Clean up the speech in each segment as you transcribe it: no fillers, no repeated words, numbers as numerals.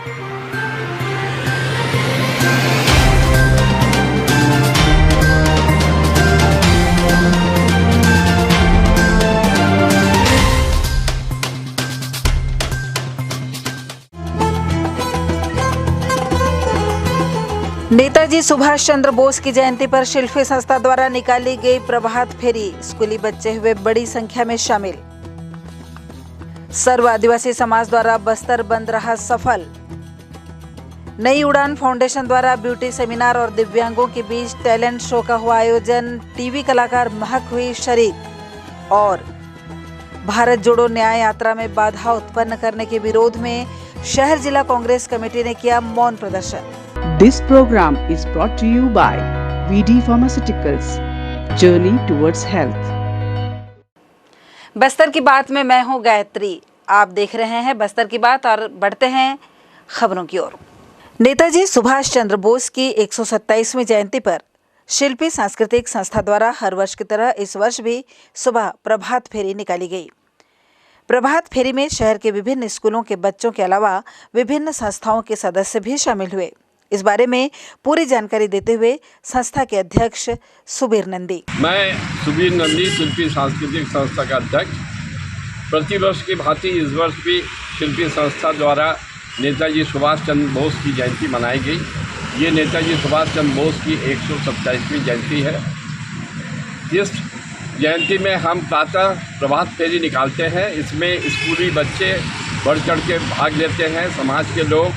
नेताजी सुभाष चंद्र बोस की जयंती पर शिल्पी संस्था द्वारा निकाली गई प्रभात फेरी, स्कूली बच्चे हुए बड़ी संख्या में शामिल। सर्व आदिवासी समाज द्वारा बस्तर बंद रहा सफल। नई उड़ान फाउंडेशन द्वारा ब्यूटी सेमिनार और दिव्यांगों के बीच टैलेंट शो का हुआ आयोजन, टीवी कलाकार महक हुई शरीक। और भारत जोड़ो न्याय यात्रा में बाधा उत्पन्न करने के विरोध में शहर जिला कांग्रेस कमेटी ने किया मौन प्रदर्शन। This program is brought to you by VD Pharmaceuticals, Journey towards Health। Bastar की बात में मैं हूं गायत्री, आप देख रहे हैं बस्तर की बात और बढ़ते हैं खबरों की ओर। नेताजी सुभाष चंद्र बोस की 127वीं जयंती पर शिल्पी सांस्कृतिक संस्था द्वारा हर वर्ष की तरह इस वर्ष भी सुबह प्रभात फेरी निकाली गई। प्रभात फेरी में शहर के विभिन्न स्कूलों के बच्चों के अलावा विभिन्न संस्थाओं के सदस्य भी शामिल हुए। इस बारे में पूरी जानकारी देते हुए संस्था के अध्यक्ष सुबीर नंदी। मैं सुबीर नंदी, शिल्पी सांस्कृतिक संस्था का अध्यक्ष। प्रतिवर्ष की भांति इस वर्ष भी शिल्पी संस्था द्वारा नेताजी सुभाष चंद्र बोस की जयंती मनाई गई। ये नेताजी सुभाष चंद्र बोस की 127वीं जयंती है। इस जयंती में हम प्रातः प्रभात फेरी निकालते हैं। इसमें स्कूली बच्चे बढ़ चढ़ के भाग लेते हैं, समाज के लोग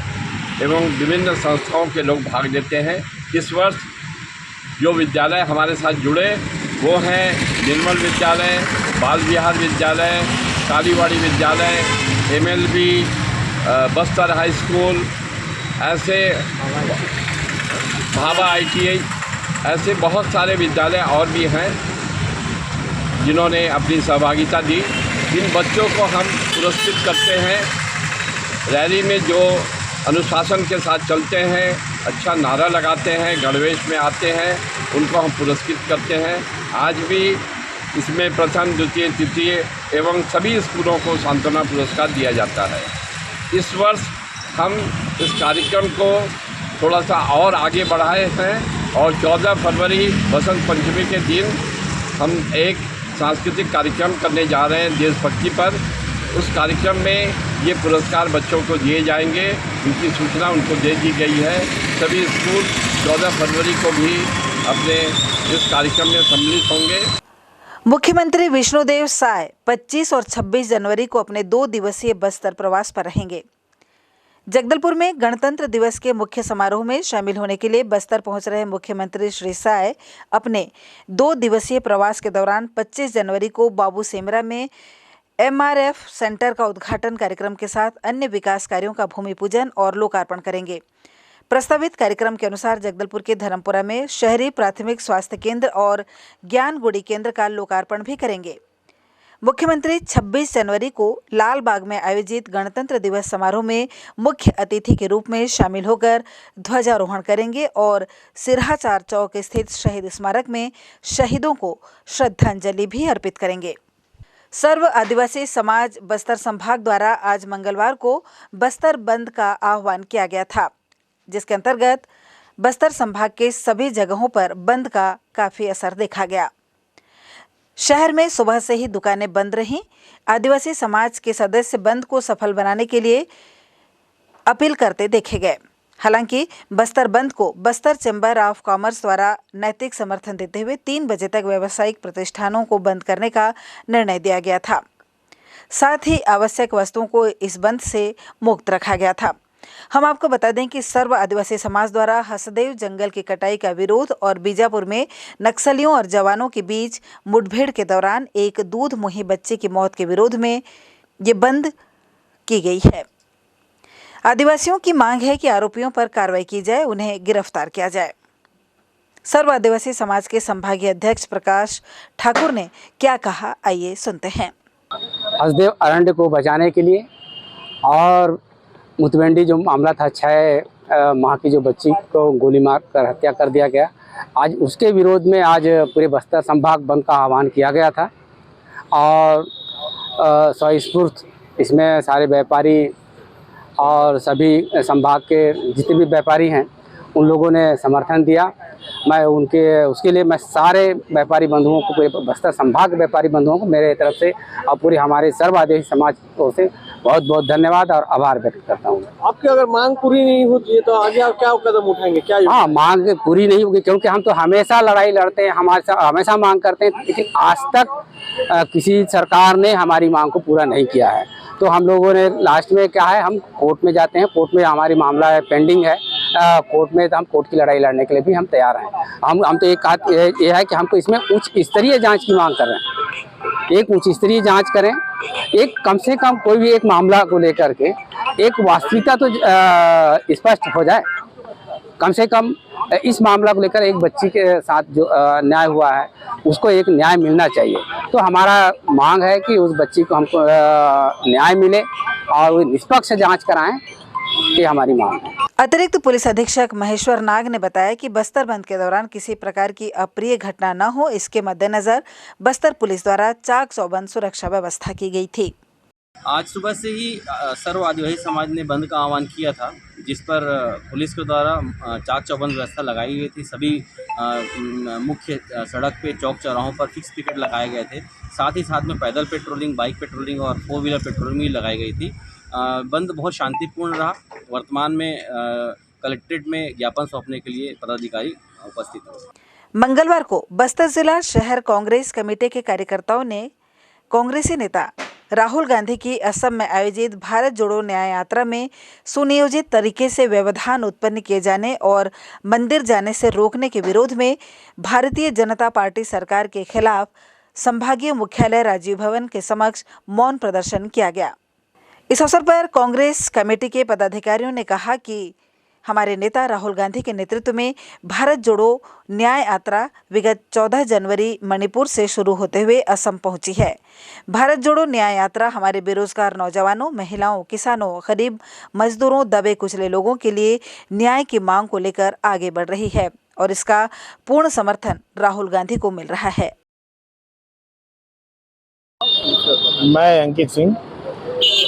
एवं विभिन्न संस्थाओं के लोग भाग लेते हैं। इस वर्ष जो विद्यालय हमारे साथ जुड़े वो हैं निर्मल विद्यालय, बाल विहार विद्यालय, कालीवाड़ी विद्यालय, MLB, बस्तर हाई स्कूल, ऐसे भाभा ITI, ऐसे बहुत सारे विद्यालय और भी हैं जिन्होंने अपनी सहभागिता दी। इन बच्चों को हम पुरस्कृत करते हैं। रैली में जो अनुशासन के साथ चलते हैं, अच्छा नारा लगाते हैं, गणवेश में आते हैं, उनको हम पुरस्कृत करते हैं। आज भी इसमें प्रथम, द्वितीय, तृतीय एवं सभी स्कूलों को सांत्वना पुरस्कार दिया जाता है। इस वर्ष हम इस कार्यक्रम को थोड़ा सा और आगे बढ़ाए हैं और 14 फरवरी बसंत पंचमी के दिन हम एक सांस्कृतिक कार्यक्रम करने जा रहे हैं देशभक्ति पर। उस कार्यक्रम में ये पुरस्कार बच्चों को दिए जाएंगे, उनकी सूचना उनको दे दी गई है। सभी स्कूल 14 फरवरी को भी अपने इस कार्यक्रम में सम्मिलित होंगे। मुख्यमंत्री विष्णुदेव साय 25 और 26 जनवरी को अपने 2 दिवसीय बस्तर प्रवास पर रहेंगे। जगदलपुर में गणतंत्र दिवस के मुख्य समारोह में शामिल होने के लिए बस्तर पहुंच रहे मुख्यमंत्री श्री साय अपने 2 दिवसीय प्रवास के दौरान 25 जनवरी को बाबू सेमरा में MRF सेंटर का उद्घाटन कार्यक्रम के साथ अन्य विकास कार्यों का भूमि पूजन और लोकार्पण करेंगे। प्रस्तावित कार्यक्रम के अनुसार जगदलपुर के धर्मपुरा में शहरी प्राथमिक स्वास्थ्य केंद्र और ज्ञान गुड़ी केंद्र का लोकार्पण भी करेंगे। मुख्यमंत्री 26 जनवरी को लाल बाग में आयोजित गणतंत्र दिवस समारोह में मुख्य अतिथि के रूप में शामिल होकर ध्वजारोहण करेंगे और सिरहा चौक स्थित शहीद स्मारक में शहीदों को श्रद्धांजलि भी अर्पित करेंगे। सर्व आदिवासी समाज बस्तर संभाग द्वारा आज मंगलवार को बस्तर बंद का आह्वान किया गया था, जिसके अंतर्गत बस्तर संभाग के सभी जगहों पर बंद का काफी असर देखा गया। शहर में सुबह से ही दुकानें बंद रहीं। आदिवासी समाज के सदस्य बंद को सफल बनाने के लिए अपील करते देखे गए। हालांकि बस्तर बंद को बस्तर चैम्बर ऑफ कॉमर्स द्वारा नैतिक समर्थन देते हुए 3 बजे तक व्यावसायिक प्रतिष्ठानों को बंद करने का निर्णय दिया गया था। साथ ही आवश्यक वस्तुओं को इस बंद से मुक्त रखा गया था। हम आपको बता दें कि सर्व आदिवासी समाज द्वारा हसदेव जंगल की कटाई का विरोध और बीजापुर में नक्सलियों और जवानों के बीच मुठभेड़ के दौरान एक दूध मुही बच्चे की मौत के विरोध में ये बंद की गई है। आदिवासियों की मांग है कि आरोपियों पर कार्रवाई की जाए, उन्हें गिरफ्तार किया जाए। सर्व आदिवासी समाज के संभागीय अध्यक्ष प्रकाश ठाकुर ने क्या कहा, आइए सुनते हैं। हसदेव अरण्य को बचाने के लिए और मुतवेंडी जो मामला था 6 माह की जो बच्ची को गोली मार कर हत्या कर दिया गया, आज उसके विरोध में आज पूरे बस्तर संभाग बंद का आह्वान किया गया था। और स्वस्फूर्त इसमें सारे व्यापारी और सभी संभाग के जितने भी व्यापारी हैं उन लोगों ने समर्थन दिया। मैं उसके लिए मैं सारे व्यापारी बंधुओं को, पूरे बस्तर संभाग के व्यापारी बंधुओं को मेरे तरफ से और पूरे हमारे सर्व आदिवासी समाज को से बहुत बहुत धन्यवाद और आभार व्यक्त करता हूँ। आपकी अगर मांग पूरी नहीं होती है तो आगे आप क्या कदम उठाएंगे? क्या हाँ, मांग पूरी नहीं होगी क्योंकि हम तो हमेशा लड़ाई लड़ते हैं, हमेशा मांग करते हैं, लेकिन आज तक किसी सरकार ने हमारी मांग को पूरा नहीं किया है। तो हम लोगों ने लास्ट में क्या है, हम कोर्ट में जाते हैं, कोर्ट में हमारी मामला है पेंडिंग है, कोर्ट में तो हम कोर्ट की लड़ाई लड़ने के लिए भी हम तैयार हैं। हम तो ये है कि हमको इसमें उच्च स्तरीय जांच की मांग कर रहे हैं। एक उच्च स्तरीय जांच करें, एक कम से कम कोई भी एक मामला को लेकर के एक वास्तविकता तो स्पष्ट हो जाए। कम से कम इस मामला को लेकर एक बच्ची के साथ जो न्याय हुआ है उसको एक न्याय मिलना चाहिए। तो हमारा मांग है कि उस बच्ची को हमको न्याय मिले और निष्पक्ष जांच कराएं, ये हमारी मांग है। अतिरिक्त पुलिस अधीक्षक महेश्वर नाग ने बताया कि बस्तर बंद के दौरान किसी प्रकार की अप्रिय घटना न हो, इसके मद्देनजर बस्तर पुलिस द्वारा चाक चौबंद सुरक्षा व्यवस्था की गई थी। आज सुबह से ही सर्व आदिवासी समाज ने बंद का आह्वान किया था, जिस पर पुलिस के द्वारा चाक चौबंद व्यवस्था लगाई गई थी। सभी मुख्य सड़क पे, चौक चौराहों पर फिक्स पिकेट लगाए गए थे। साथ ही साथ में पैदल पेट्रोलिंग, बाइक पेट्रोलिंग और 4 व्हीलर पेट्रोलिंग भी लगाई गई थी। बंद बहुत शांतिपूर्ण रहा। वर्तमान में कलेक्ट्रेट में ज्ञापन सौंपने के लिए पदाधिकारी उपस्थित हुए। मंगलवार को बस्तर जिला शहर कांग्रेस कमेटी के कार्यकर्ताओं ने कांग्रेसी नेता राहुल गांधी की असम में आयोजित भारत जोड़ो न्याय यात्रा में सुनियोजित तरीके से व्यवधान उत्पन्न किए जाने और मंदिर जाने से रोकने के विरोध में भारतीय जनता पार्टी सरकार के खिलाफ संभागीय मुख्यालय राजीव भवन के समक्ष मौन प्रदर्शन किया गया। इस अवसर पर कांग्रेस कमेटी के पदाधिकारियों ने कहा कि हमारे नेता राहुल गांधी के नेतृत्व में भारत जोड़ो न्याय यात्रा विगत 14 जनवरी मणिपुर से शुरू होते हुए असम पहुंची है। भारत जोड़ो न्याय यात्रा हमारे बेरोजगार नौजवानों, महिलाओं, किसानों, गरीब मजदूरों, दबे कुचले लोगों के लिए न्याय की मांग को लेकर आगे बढ़ रही है और इसका पूर्ण समर्थन राहुल गांधी को मिल रहा है। मैं अंकित सिंह,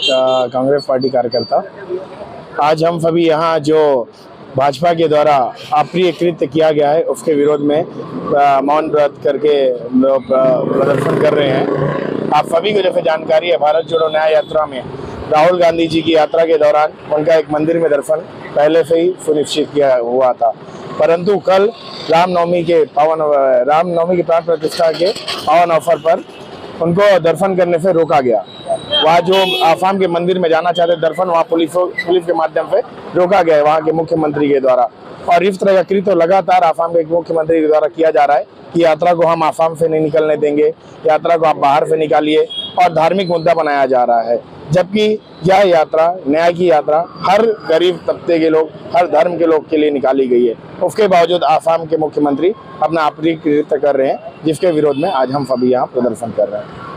कांग्रेस पार्टी कार्यकर्ता। आज हम सभी यहाँ जो भाजपा के द्वारा अप्रिय कृत्य किया गया है उसके विरोध में मौन व्रत करके प्रदर्शन कर रहे हैं। आप सभी को जैसे जानकारी है, भारत जोड़ो न्याय यात्रा में राहुल गांधी जी की यात्रा के दौरान उनका एक मंदिर में दर्शन पहले से ही सुनिश्चित किया हुआ था, परंतु कल रामनवमी की प्राण प्रतिष्ठा के पावन अवसर पर उनको दर्शन करने से रोका गया। वहाँ जो आसाम के मंदिर में जाना चाहते दर्शन, वहाँ पुलिस के माध्यम से रोका गया है वहाँ के मुख्यमंत्री के द्वारा। और इस तरह का कृत्य लगातार आसाम के मुख्यमंत्री के द्वारा किया जा रहा है कि यात्रा को हम आसाम से नहीं निकलने देंगे, यात्रा को आप बाहर से निकालिए, और धार्मिक मुद्दा बनाया जा रहा है। जबकि यह यात्रा, न्याय की यात्रा, हर गरीब तबके के लोग, हर धर्म के लोग के लिए निकाली गई है। उसके बावजूद आसाम के मुख्यमंत्री अपना अप्रिय कृत्य कर रहे हैं, जिसके विरोध में आज हम सभी यहाँ प्रदर्शन कर रहे हैं।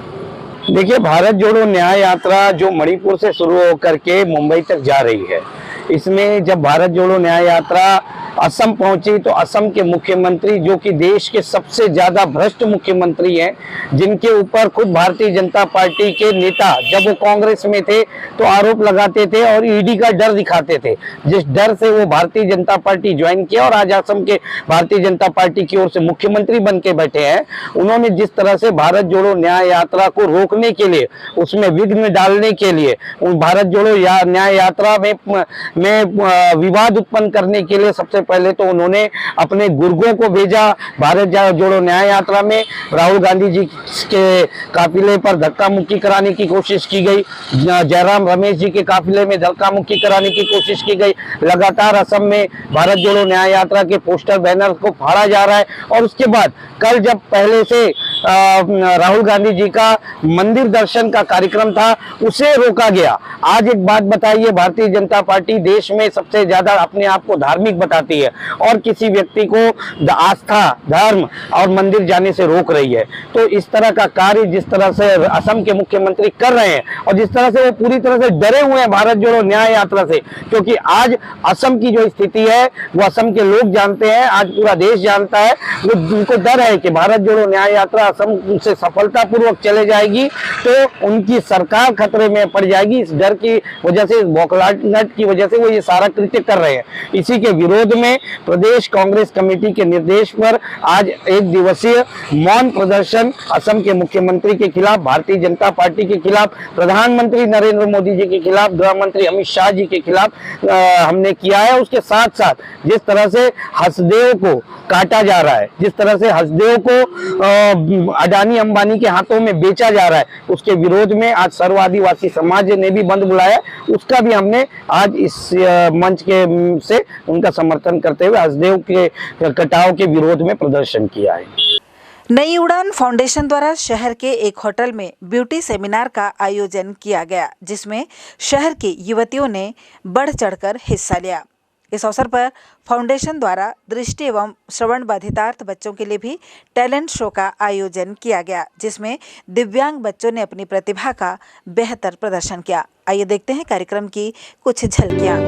देखिए, भारत जोड़ो न्याय यात्रा जो मणिपुर से शुरू होकर के मुंबई तक जा रही है, इसमें जब भारत जोड़ो न्याय यात्रा असम पहुंची तो असम के मुख्यमंत्री, जो कि देश के सबसे ज्यादा भ्रष्ट मुख्यमंत्री हैं, जिनके ऊपर खुद भारतीय जनता पार्टी के नेता जब वो कांग्रेस में थे तो आरोप लगाते थे और ईडी का डर दिखाते थे, जिस डर से वो भारतीय जनता पार्टी ज्वाइन किया और आज असम के भारतीय जनता पार्टी की ओर से मुख्यमंत्री बन के बैठे हैं। उन्होंने जिस तरह से भारत जोड़ो न्याय यात्रा को रोकने के लिए, उसमें विघ्न डालने के लिए, उन भारत जोड़ो न्याय यात्रा में विवाद उत्पन्न करने के लिए सबसे पहले तो उन्होंने अपने गुर्गों को भेजा। भारत जोड़ो न्याय यात्रा में राहुल गांधी जी के काफिले पर धक्का मुक्की कराने की कोशिश की गई, जयराम रमेश जी के काफिले में धक्का मुक्की कराने की कोशिश की गई। लगातार असम में भारत जोड़ो न्याय यात्रा के पोस्टर बैनर को फाड़ा जा रहा है। और उसके बाद कल जब पहले से राहुल गांधी जी का मंदिर दर्शन का कार्यक्रम था, उसे रोका गया। आज एक बात बताइए, भारतीय जनता पार्टी देश में सबसे ज्यादा अपने आप को धार्मिक बताती है और किसी व्यक्ति को आस्था, धर्म और मंदिर जाने से रोक रही है। तो इस तरह का कार्य जिस तरह से असम के मुख्यमंत्री कर रहे हैं और जिस तरह से वो पूरी तरह से डरे हुए हैं भारत जोड़ो न्याय यात्रा से, क्योंकि आज असम की जो स्थिति है वो असम के लोग जानते हैं, आज पूरा देश जानता है। वो उनको डर है कि भारत जोड़ो न्याय यात्रा असम से सफलतापूर्वक चले जाएगी तो उनकी सरकार खतरे में पड़ जाएगी। इस डर की वजह से, इस बौखलाहट की वजह से वो ये सारा कृत्य कर रहे हैं। इसी के विरोध में प्रदेश कांग्रेस कमेटी के निर्देश पर आज एक दिवसीय मौन प्रदर्शन असम के मुख्यमंत्री के खिलाफ, भारतीय जनता पार्टी के खिलाफ, प्रधानमंत्री नरेंद्र मोदी जी के खिलाफ, गृह मंत्री अमित शाह जी के खिलाफ हमने किया है। उसके साथ साथ जिस तरह से हसदेव को काटा जा रहा है, जिस तरह से हसदेव को अडानी अंबानी के हाथों में बेचा जा रहा है, उसके विरोध में आज सर्व आदिवासी समाज ने भी बंद बुलाया। उसका भी हमने आज इस मंच के से उनका समर्थन करते हुए हसदेव के कटाव के विरोध में प्रदर्शन किया है। नई उड़ान फाउंडेशन द्वारा शहर के एक होटल में ब्यूटी सेमिनार का आयोजन किया गया, जिसमें शहर की युवतियों ने बढ़ चढ़कर हिस्सा लिया। इस अवसर पर फाउंडेशन द्वारा दृष्टि एवं श्रवण बाधितार्थ बच्चों के लिए भी टैलेंट शो का आयोजन किया गया, जिसमें दिव्यांग बच्चों ने अपनी प्रतिभा का बेहतर प्रदर्शन किया। आइए देखते हैं कार्यक्रम की कुछ झलकियां।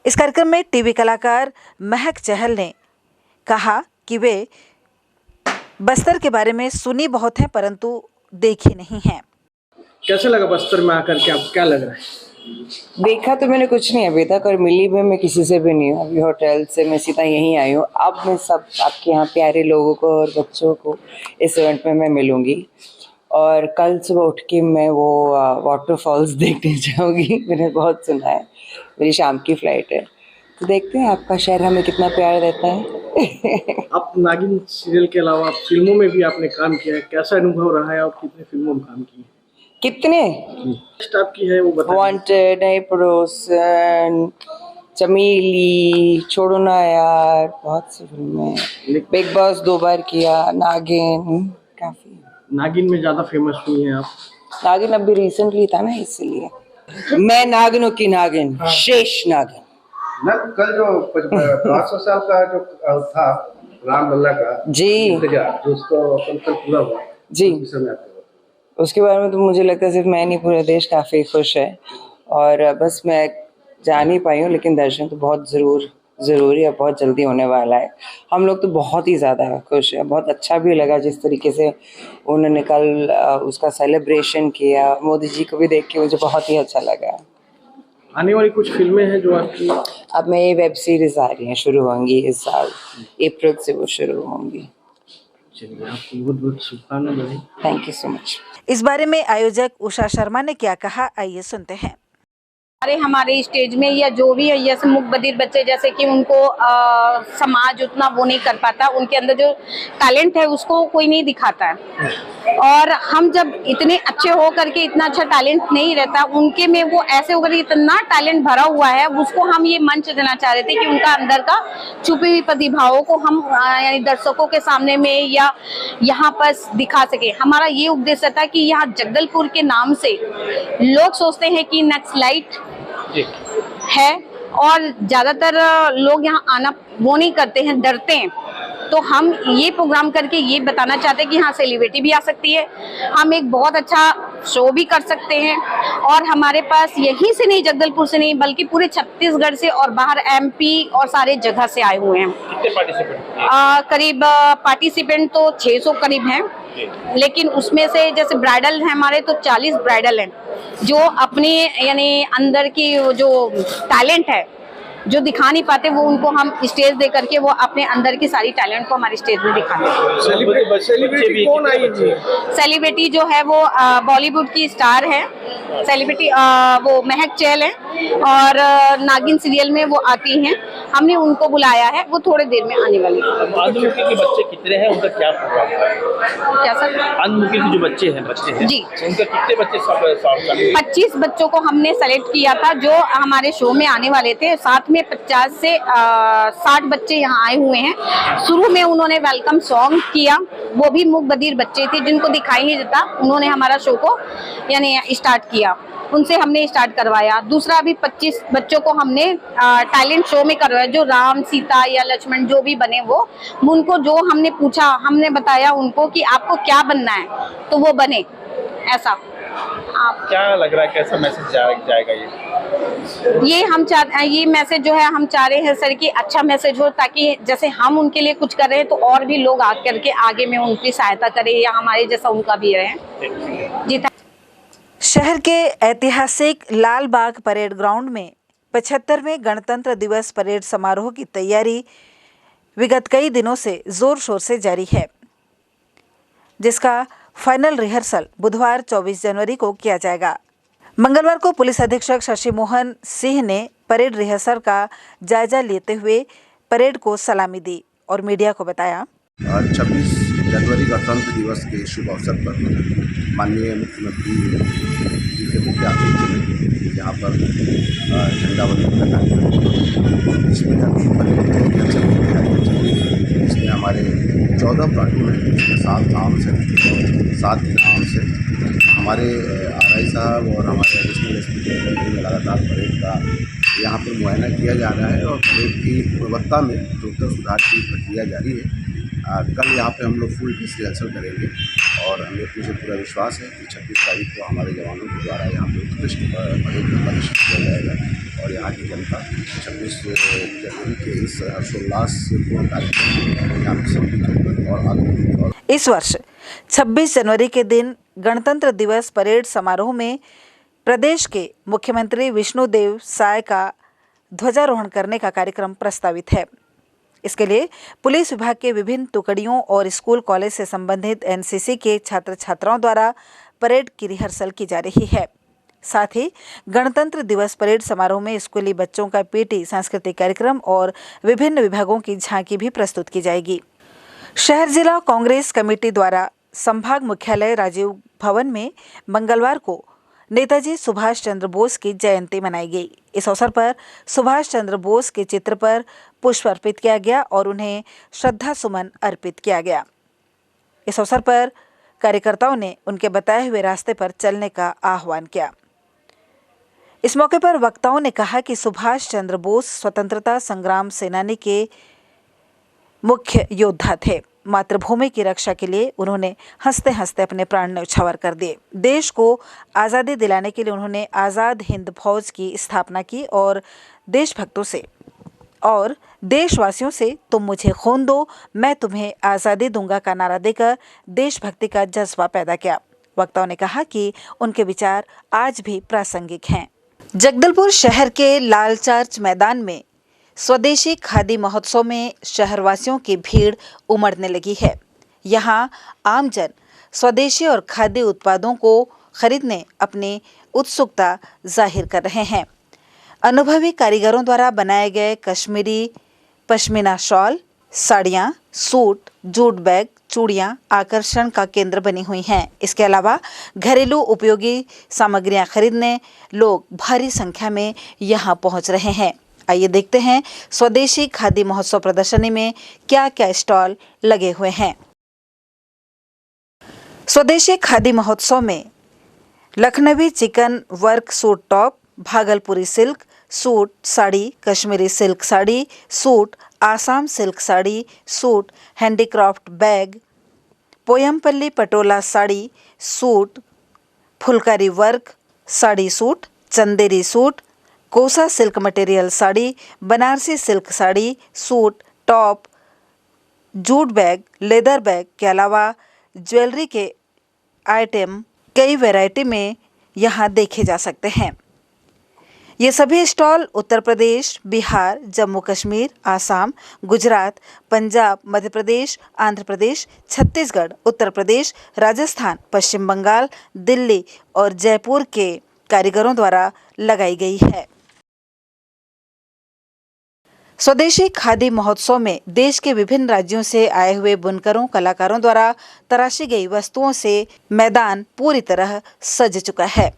इस कार्यक्रम में टीवी कलाकार महक चहल ने कहा कि वे बस्तर के बारे में सुनी बहुत है परंतु देखी नहीं है। कैसे लगा बस्तर में आकर के, आपको क्या लग रहा है? देखा तो मैंने कुछ नहीं अभी तक, और मिली भी मैं किसी से भी नहीं हूँ। अभी होटल से मैं सीधा यहीं आई हूँ। अब मैं सब आपके यहाँ प्यारे लोगों को और बच्चों को इस इवेंट में मैं मिलूंगी, और कल सुबह उठ के मैं वो वाटरफॉल्स देखने जाऊंगी। मैंने बहुत सुना है, मेरी शाम की फ्लाइट है, तो देखते हैं आपका शहर हमें कितना प्यार देता है। आप नागिन सीरियल के अलावा फिल्मों में भी आपने काम किया है, कैसा अनुभव रहा है और कितने फिल्मों में काम किए? कितने आपकी है वो बताइए। वांटेड, नई पड़ोसन, चमेली, छोड़ो ना यार, बहुत सी फिल्में। बिग बॉस 2 बार किया, नागिन, काफी। नागिन में ज्यादा फेमस हुई हैं आप। नागिन अभी रिसेंटली था ना, इसलिए। मैं नागिनों की नागिन, शेष नागिन। ना कल जो 500 साल का जो था रामलला का जी, जो उसको कल पूरा हुआ जी, उसके बारे में तो मुझे लगता है सिर्फ मैं नहीं, पूरा देश काफी खुश है। और बस मैं जा नहीं पाई हूँ, लेकिन दर्शन तो बहुत ज़रूरी है, बहुत जल्दी होने वाला है। हम लोग तो बहुत ही ज़्यादा खुश हैं। बहुत अच्छा भी लगा जिस तरीके से उन्होंने कल उसका सेलिब्रेशन किया। मोदी जी को भी देख के मुझे बहुत ही अच्छा लगा। आने वाली कुछ फिल्में हैं जो आपकी? अब मैं ये वेब सीरीज आ रही हैं, शुरू होंगी इस साल, अप्रैल से वो शुरू होंगी। चलिए, आपको बहुत बहुत शुभकामनाएं। Thank you so much. इस बारे में आयोजक उषा शर्मा ने क्या कहा, आइए सुनते हैं। हमारे स्टेज में या जो भी है, जैसे मूक बधिर बच्चे, जैसे कि उनको समाज उतना वो नहीं कर पाता, उनके अंदर जो टैलेंट है उसको कोई नहीं दिखाता है। और हम जब इतने अच्छे हो करके इतना अच्छा टैलेंट नहीं रहता उनके में, वो ऐसे होकर इतना टैलेंट भरा हुआ है, उसको हम ये मंच देना चाह रहे थे कि उनका अंदर का छुपी हुई प्रतिभाओं को हम यानी दर्शकों के सामने में या यहाँ पर दिखा सके। हमारा ये उद्देश्य था कि यहाँ जगदलपुर के नाम से लोग सोचते हैं कि नक्सलाइट है, और ज्यादातर लोग यहाँ आना वो नहीं करते हैं, डरते हैं। तो हम ये प्रोग्राम करके ये बताना चाहते हैं कि यहाँ सेलिब्रिटी भी आ सकती है, हम एक बहुत अच्छा शो भी कर सकते हैं। और हमारे पास यहीं से नहीं, जगदलपुर से नहीं, बल्कि पूरे छत्तीसगढ़ से और बाहर MP और सारे जगह से आए हुए हैं। कितने पार्टिसिपेंट? करीब पार्टिसिपेंट तो 600 करीब हैं, लेकिन उसमें से जैसे ब्राइडल है हमारे तो 40 ब्राइडल हैं, जो अपने यानी अंदर की जो टैलेंट है जो दिखा नहीं पाते वो उनको हम स्टेज दे करके वो अपने अंदर की सारी टैलेंट को हमारे स्टेज में दिखाते हैं। सेलिब्रिटी कौन आई थी? सेलिब्रिटी जो है वो बॉलीवुड की स्टार है, सेलिब्रिटी वो महक चहल है और नागिन सीरियल में वो आती हैं। हमने उनको बुलाया है, वो थोड़ी देर में आने वाली है। अंधमुखी के बच्चे कितने हैं, उनका क्या प्रोग्राम है? क्या सर? अंधमुखी के जो बच्चे हैं जी, उनका कितने बच्चे सब 25 बच्चों को हमने सेलेक्ट किया था जो हमारे शो में आने वाले थे। साथ में 50 से 60 बच्चे यहाँ आए हुए हैं। शुरू में उन्होंने वेलकम सॉन्ग किया, वो भी मूक बधिर बच्चे थे जिनको दिखाई नहीं देता। उन्होंने हमारा शो को यानी स्टार्ट किया, उनसे हमने स्टार्ट करवाया। दूसरा अभी 25 बच्चों को हमने टैलेंट शो में करवाया, जो राम सीता या लक्ष्मण जो भी बने वो उनको जो हमने पूछा, हमने बताया उनको कि आपको क्या बनना है तो वो बने। ऐसा आप क्या लग रहा है, कैसा मैसेज जाएगा ये मैसेज जो है हम चाह रहे हैं सर कि अच्छा मैसेज हो, ताकि जैसे हम उनके लिए कुछ कर रहे हैं तो और भी लोग आकर के आगे में उनकी सहायता करें या हमारे जैसा उनका भी रहे। जी। शहर के ऐतिहासिक लाल बाग परेड ग्राउंड में 75वें गणतंत्र दिवस परेड समारोह की तैयारी विगत कई दिनों से जोर शोर से जारी है, जिसका फाइनल रिहर्सल बुधवार 24 जनवरी को किया जाएगा। मंगलवार को पुलिस अधीक्षक शशि मोहन सिंह ने परेड रिहर्सल का जायजा लेते हुए परेड को सलामी दी और मीडिया को बताया। 26 जनवरी गणतंत्र दिवस के शुभ अवसर पर माननीय मुख्यमंत्री जी के मुख्य आतिथ्य में यहाँ पर झंडा वंदन का कार्यक्रम, इसमें इसमें हमारे 14 प्लाटून हैं, 7 आर्म्स हैं, 7 आर्म्स हैं। हमारे आरआई साहब और हमारे एडिशनल एसपी लगातार परेड का यहाँ पर मुआयना किया जा रहा है और परेड की गुणवत्ता में निरंतर सुधार की प्रक्रिया जारी है। कल यहाँ पे हम लोग फुल ड्रेस रिहर्सल करेंगे और हमें मुझे पूरा विश्वास है कि 26 तारीख को हमारे जवानों के द्वारा यहाँ पे उत्कृष्ट परेड का प्रदर्शन किया जाएगा और यहाँ की जनता 26 जनवरी के इस हर्षोल्लास पूर्ण कार्यक्रम यहाँ पर सम्मिलित और आनंद। इस वर्ष 26 जनवरी के दिन गणतंत्र दिवस परेड समारोह में प्रदेश के मुख्यमंत्री विष्णुदेव साय का ध्वजारोहण करने का कार्यक्रम प्रस्तावित है। इसके लिए पुलिस विभाग के विभिन्न टुकड़ियों और स्कूल कॉलेज से संबंधित एनसीसी के छात्र छात्राओं द्वारा परेड की रिहर्सल की जा रही है। साथ ही गणतंत्र दिवस परेड समारोह में स्कूली बच्चों का पीटी, सांस्कृतिक कार्यक्रम और विभिन्न विभागों की झांकी भी प्रस्तुत की जाएगी। शहर जिला कांग्रेस कमेटी द्वारा संभाग मुख्यालय राजीव भवन में मंगलवार को नेताजी सुभाष चंद्र बोस की जयंती मनाई गई। इस अवसर पर सुभाष चंद्र बोस के चित्र पर पुष्प अर्पित किया गया और उन्हें श्रद्धा सुमन अर्पित किया गया। इस अवसर पर कार्यकर्ताओं ने उनके बताए हुए रास्ते पर चलने का आह्वान किया। इस मौके पर वक्ताओं ने कहा कि सुभाष चंद्र बोस स्वतंत्रता संग्राम सेनानी के मुख्य योद्धा थे। मातृभूमि की रक्षा के लिए उन्होंने हंसते हंसते अपने प्राण न्यौछावर कर दिए। देश को आज़ादी दिलाने के लिए उन्होंने आज़ाद हिंद फौज की स्थापना की और देशभक्तों से और देशवासियों से तुम मुझे खून दो, मैं तुम्हें आज़ादी दूंगा का नारा देकर देशभक्ति का जज्बा पैदा किया। वक्ताओं ने कहा कि उनके विचार आज भी प्रासंगिक हैं। जगदलपुर शहर के लाल चर्च मैदान में स्वदेशी खादी महोत्सव में शहरवासियों की भीड़ उमड़ने लगी है। यहाँ आमजन स्वदेशी और खादी उत्पादों को खरीदने अपनी उत्सुकता जाहिर कर रहे हैं। अनुभवी कारीगरों द्वारा बनाए गए कश्मीरी पश्मीना शॉल, साड़ियाँ, सूट, जूट बैग, चूड़ियाँ आकर्षण का केंद्र बनी हुई हैं। इसके अलावा घरेलू उपयोगी सामग्रियाँ खरीदने लोग भारी संख्या में यहाँ पहुँच रहे हैं। आइए देखते हैं स्वदेशी खादी महोत्सव प्रदर्शनी में क्या क्या स्टॉल लगे हुए हैं। स्वदेशी खादी महोत्सव में Lucknowi chikan work suit top, Bhagalpuri silk suit sari, Kashmiri silk sari suit, Assam silk sari suit, handicraft bag, Pochampally Patola sari suit, Phulkari work sari suit, Chanderi suit, Kosa silk material sari, Banarasi silk sari suit, top, jute bag, leather bag के अलावा ज्वेलरी के आइटम कई वैरायटी में यहाँ देखे जा सकते हैं। ये सभी स्टॉल उत्तर प्रदेश, बिहार, जम्मू कश्मीर, आसाम, गुजरात, पंजाब, मध्य प्रदेश, आंध्र प्रदेश, छत्तीसगढ़, उत्तर प्रदेश, राजस्थान, पश्चिम बंगाल, दिल्ली और जयपुर के कारीगरों द्वारा लगाई गई है। स्वदेशी खादी महोत्सव में देश के विभिन्न राज्यों से आए हुए बुनकरों, कलाकारों द्वारा तराशी गई वस्तुओं से मैदान पूरी तरह सज चुका है।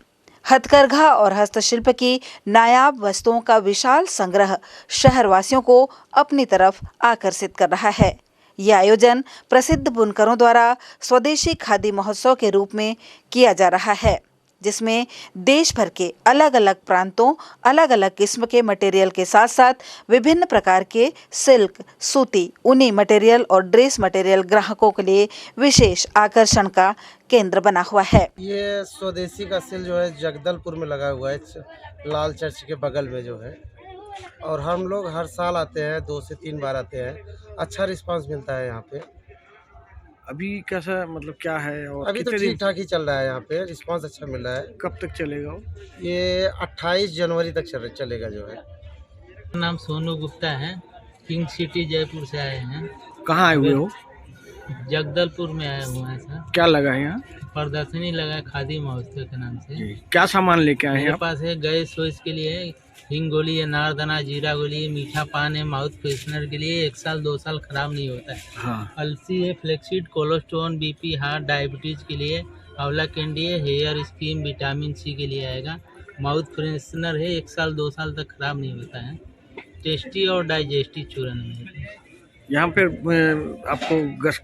हथकरघा और हस्तशिल्प की नायाब वस्तुओं का विशाल संग्रह शहरवासियों को अपनी तरफ आकर्षित कर रहा है। यह आयोजन प्रसिद्ध बुनकरों द्वारा स्वदेशी खादी महोत्सव के रूप में किया जा रहा है, जिसमें देश भर के अलग अलग प्रांतों, अलग अलग किस्म के मटेरियल के साथ साथ विभिन्न प्रकार के सिल्क, सूती, ऊनी मटेरियल और ड्रेस मटेरियल ग्राहकों के लिए विशेष आकर्षण का केंद्र बना हुआ है। ये स्वदेशी का सेल जो है जगदलपुर में लगा हुआ है, लाल चर्च के बगल में जो है, और हम लोग हर साल आते हैं, 2 से 3 बार आते हैं। अच्छा रिस्पांस मिलता है यहाँ पे। अभी कैसा मतलब क्या है? और अभी तो ठीक ठाक ही चल रहा है, यहाँ पे रिस्पांस अच्छा मिल रहा है। कब तक चलेगा? ये 28 जनवरी तक चलेगा जो है। नाम सोनू गुप्ता है, किंग सिटी जयपुर से आए हैं। कहाँ आए हुए हो? जगदलपुर में आए हुए हैं सर। क्या लगा है यहाँ? प्रदर्शनी लगा है खादी महोत्सव के नाम से। क्या सामान लेके आए हैं? मेरे पास है गैस सोच के लिए हिंग गोली है, नारदाना, जीरा गोली है, मीठा पान है, माउथ फ्रेशनर के लिए 1 साल 2 साल खराब नहीं होता है। हाँ। अलसी है, flaxseed, cholesterol, BP, heart, diabetes के लिए, आंवला कैंडी है, हेयर स्कीम, विटामिन सी के लिए आएगा। माउथ फ्रेशनर है, 1 साल 2 साल तक खराब नहीं होता है। टेस्टी और डाइजेस्टिव चूरन है। यहाँ पे आपको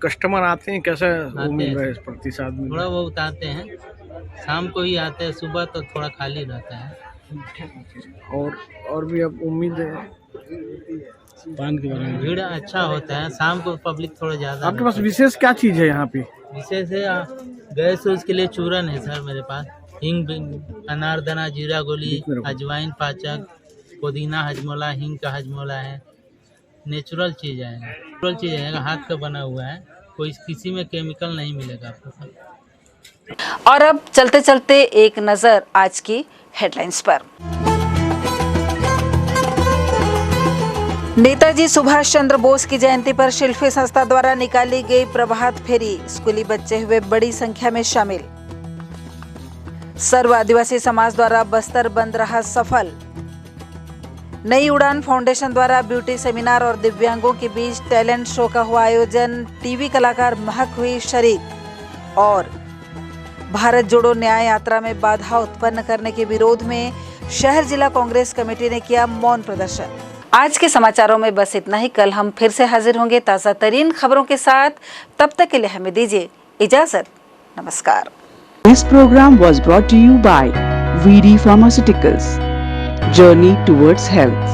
कस्टमर आते हैं, कैसा मिल रहा है प्रतिसाद? थोड़ा बहुत आते हैं, शाम को ही आते हैं, सुबह तो थोड़ा खाली रहता है। और भी अब उम्मीद है पान के बारे में भीड़ अच्छा होता है, शाम को पब्लिक थोड़ा ज़्यादा। आपके पास विशेष क्या चीज़ है यहाँ पे? विशेष है गैस उसके लिए चूरन है सर मेरे पास, हिंग, अनारदाना, जीरा गोली, अजवाइन, पाचक, पुदीना हजमोला, हिंग का हजमोला है। नेचुरल चीज़ आएगा, हाथ का बना हुआ है, कोई किसी में केमिकल नहीं मिलेगा आपको सर। और अब चलते चलते एक नजर आज की हेडलाइंस पर। नेताजी सुभाष चंद्र बोस की जयंती पर शिल्पी संस्था द्वारा निकाली गई प्रभात फेरी, स्कूली बच्चे हुए बड़ी संख्या में शामिल। सर्व आदिवासी समाज द्वारा बस्तर बंद रहा सफल। नई उड़ान फाउंडेशन द्वारा ब्यूटी सेमिनार और दिव्यांगों के बीच टैलेंट शो का हुआ आयोजन, टीवी कलाकार महक हुई शरीक। और भारत जोड़ो न्याय यात्रा में बाधा उत्पन्न करने के विरोध में शहर जिला कांग्रेस कमेटी ने किया मौन प्रदर्शन। आज के समाचारों में बस इतना ही। कल हम फिर से हाजिर होंगे ताज़ा तरीन खबरों के साथ। तब तक के लिए हमें दीजिए इजाजत। नमस्कार। This program was brought to you by VD Pharmaceuticals. Journey towards health.